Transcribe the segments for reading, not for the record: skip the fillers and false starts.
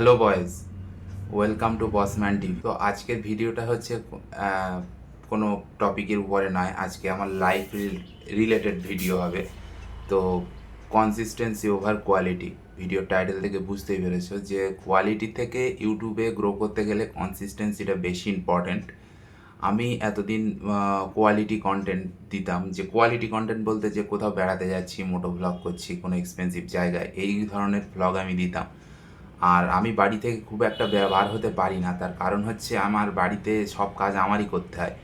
Hello boys, welcome to Bossman TV. তো আজকের ভিডিওটা হচ্ছে কোনো টপিকের উপরে নয়, আজকে আমার লাইফ রিলেটেড ভিডিও হবে। তো consistency over quality, video title থেকে বুঝতেই পেরেছো যে কোয়ালিটি থেকে ইউটিউবে গ্রো করতে গেলে কনসিস্টেন্সিটা বেশি ইম্পর্ট্যান্ট। আমি এতদিন কোয়ালিটি কন্টেন্ট দিতাম, যে কোয়ালিটি কন্টেন্ট বলতে যে কোথাও বেড়াতে যাচ্ছি, মোটো ভ্লগ করছি কোনো এক্সপেন্সিভ জায়গায়, এই ধরনের ভ্লগ আমি দিতাম। আর আমি বাড়ি থেকে খুব একটা বার হতে পারি না, তার কারণ হচ্ছে আমার বাড়িতে সব কাজ আমারই করতে হয়।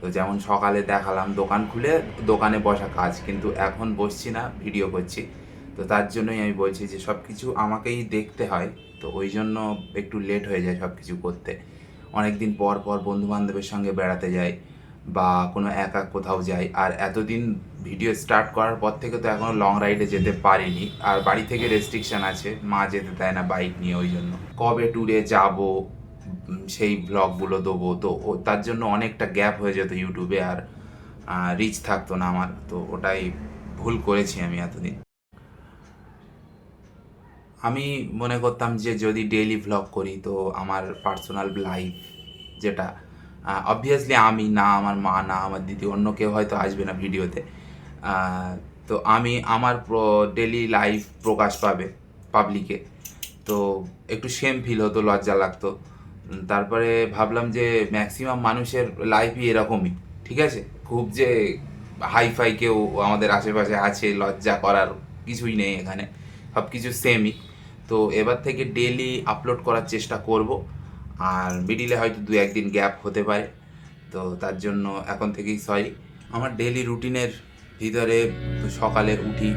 তো যেমন সকালে দেখালাম দোকান খুলে দোকানে বসা কাজ, কিন্তু এখন বসছি না, ভিডিও করছি। তো তার জন্যই আমি বলছি যে সব কিছু আমাকেই দেখতে হয়, তো ওই জন্য একটু লেট হয়ে যায় সব কিছু করতে। অনেক দিন পর পর বন্ধুবান্ধবের সঙ্গে বেড়াতে যাই বা কোনো একা কোথাও যাই। আর এতদিন ভিডিও স্টার্ট করার পর থেকে তো এখনও লং রাইডে যেতে পারিনি, আর বাড়ি থেকে রেস্ট্রিকশান আছে, মা যেতে দেয় না বাইক নিয়ে। ওই জন্য কবে ট্যুরে যাব সেই ব্লগগুলো দেবো, তো তার জন্য অনেকটা গ্যাপ হয়ে যেত ইউটিউবে, আর রিচ থাকতো না আমার। তো ওটাই ভুল করেছি আমি এতদিন। আমি মনে করতাম যে যদি ডেইলি ভ্লগ করি তো আমার পার্সোনাল লাইফ, যেটা অবভিয়াসলি আমি না, আমার মা না, আমার দিদি, অন্য কেউ হয়তো আসবে না ভিডিওতে, তো আমি আমার ডেলি লাইফ প্রকাশ পাবে পাবলিকে, তো একটু সেম ফিল হতো, লজ্জা লাগতো। তারপরে ভাবলাম যে ম্যাক্সিমাম মানুষের লাইফই এরকমই, ঠিক আছে, খুব যে হাইফাই কেউ আমাদের আশেপাশে আছে লজ্জা করার কিছুই নেই এখানে, সব কিছু সেমই। তো এবার থেকে ডেলি আপলোড করার চেষ্টা করব, আর মিডিলে হয়তো দু একদিন গ্যাপ হতে পারে, তো তার জন্য এখন থেকেই সরি। আমার ডেলি রুটিনের ভিতরে সকালে উঠি,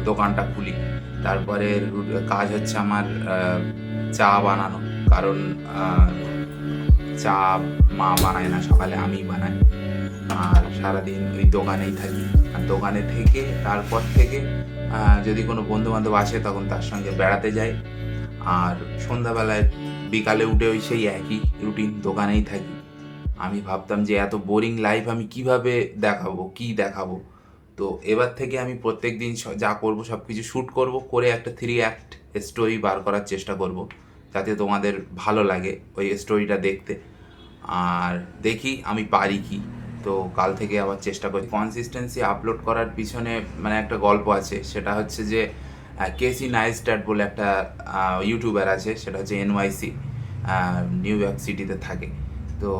দোকানটা খুলি, তারপরে কাজ হচ্ছে আমার চা বানানো, কারণ চা মা বানায় না, সকালে আমিই বানাই। আর সারাদিন ওই দোকানেই থাকি, আর দোকানে থেকে তারপর থেকে যদি কোনো বন্ধু বান্ধব আসে তখন তার সঙ্গে বেড়াতে যাই। আর সন্ধ্যাবেলায় বিকালে উঠে ওই সেই একই রুটিন, দোকানেই থাকি। আমি ভাবতাম যে এত বোরিং লাইফ আমি কিভাবে দেখাবো, কি দেখাবো। তো এবার থেকে আমি প্রত্যেক দিন যা করব সব কিছু শ্যুট করব, করে একটা 3 অ্যাক্ট স্টোরি বার করার চেষ্টা করব, যাতে তোমাদের ভালো লাগে ওই স্টোরিটা দেখতে। আর দেখি আমি পারি কি। তো কাল থেকে আবার চেষ্টা করি। কনসিস্টেন্সি আপলোড করার পিছনে মানে একটা গল্প আছে, সেটা হচ্ছে যে কেসি নাইস্ট্যাট বলে একটা ইউটিউবার আছে, সেটা হচ্ছে NYC, নিউ ইয়র্ক সিটিতে থাকে। তো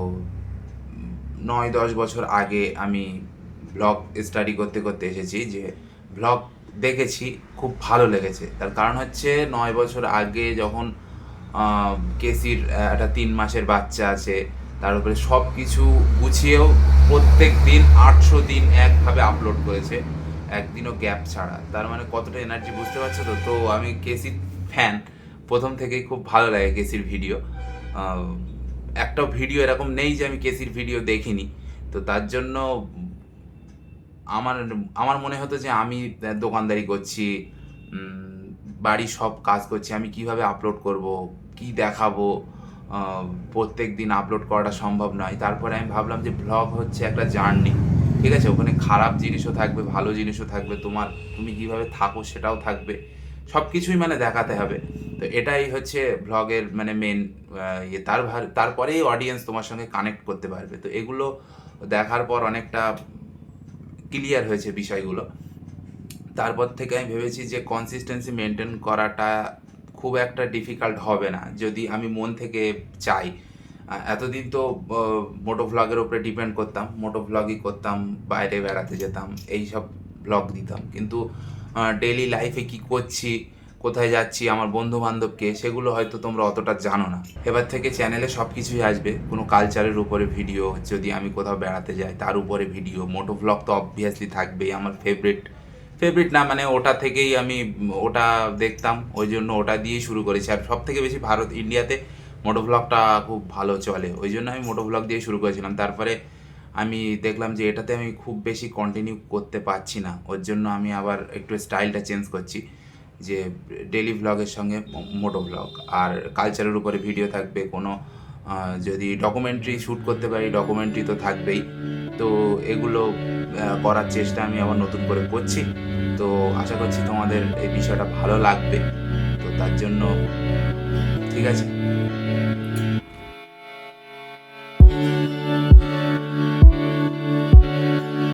9-10 বছর আগে আমি ব্লগ স্টাডি করতে করতে এসেছি, যে ব্লগ দেখেছি, খুব ভালো লেগেছে। তার কারণ হচ্ছে 9 বছর আগে যখন কেসির একটা 3 মাসের বাচ্চা আছে, তার উপরে সব কিছু গুছিয়েও প্রত্যেক দিন 800 দিন একভাবে আপলোড করেছে, একদিনও গ্যাপ ছাড়া। তার মানে কতটা এনার্জি, বুঝতে পারছো তো? তো আমি কেসির ফ্যান প্রথম থেকেই, খুব ভালো লাগে কেসির ভিডিও। একটা ভিডিও এরকম নেই যে আমি কেসির ভিডিও দেখিনি। তো তার জন্য আমার আমার মনে হতো যে আমি দোকানদারি করছি, বাড়ির সব কাজ করছি, আমি কিভাবে আপলোড করব, কি দেখাবো, প্রত্যেক দিন আপলোড করাটা সম্ভব নয়। তারপরে আমি ভাবলাম যে ব্লগ হচ্ছে একটা জার্নি, ঠিক আছে, ওখানে খারাপ জিনিসও থাকবে, ভালো জিনিসও থাকবে, তুমি কিভাবে থাকো সেটাও থাকবে, সব কিছুই মানে দেখাতে হবে। তো এটাই হচ্ছে ব্লগের মানে মেন ইয়ে। তারপরেই অডিয়েন্স তোমার সঙ্গে কানেক্ট করতে পারবে। তো এগুলো দেখার পর অনেকটা ক্লিয়ার হয়েছে বিষয়গুলো। তারপর থেকে আমি ভেবেছি যে কনসিস্টেন্সি মেনটেন করাটা খুব একটা ডিফিকাল্ট হবে না, যদি আমি মন থেকে চাই। এতদিন তো মোটো ভ্লগের উপরে ডিপেন্ড করতাম, মোটো ভ্লগই করতাম, বাইরে বেড়াতে যেতাম, এই সব ভ্লগ দিতাম, কিন্তু ডেইলি লাইফে কি করছি, কোথায় যাচ্ছি, আমার বন্ধু বান্ধবকে, সেগুলো হয়তো তোমরা অতটা জানো না। এবার থেকে চ্যানেলে সব কিছুই আসবে, কোনো কালচারের উপরে ভিডিও, যদি আমি কোথাও বেড়াতে যাই তার উপরে ভিডিও, মোটো ভ্লগ তো অবভিয়াসলি থাকবেই, আমার ফেভারিট না মানে ওটা থেকেই আমি ওটা দেখতাম, ওই জন্য ওটা দিয়েই শুরু করেছি। আর সব থেকে বেশি ইন্ডিয়াতে মোটো ভ্লগটা খুব ভালো চলে, ওই জন্য আমি মোটো ভ্লগ দিয়ে শুরু করেছিলাম। তারপরে আমি দেখলাম যে এটাতে আমি খুব বেশি কন্টিনিউ করতে পারছি না, ওর জন্য আমি আবার একটু স্টাইলটা চেঞ্জ করছি, যে ডেলি ভ্লগের সঙ্গে মোটো ভ্লগ, আর কালচারের উপরে ভিডিও থাকবে, কোনো যদি ডকুমেন্টারি শ্যুট করতে পারি ডকুমেন্টারি তো থাকবেই। তো এগুলো করার চেষ্টা আমি আবার নতুন করে করছি। তো আশা করছি তোমাদের এই বিষয়টা ভালো লাগবে। তো তার জন্য ঠিক আছে?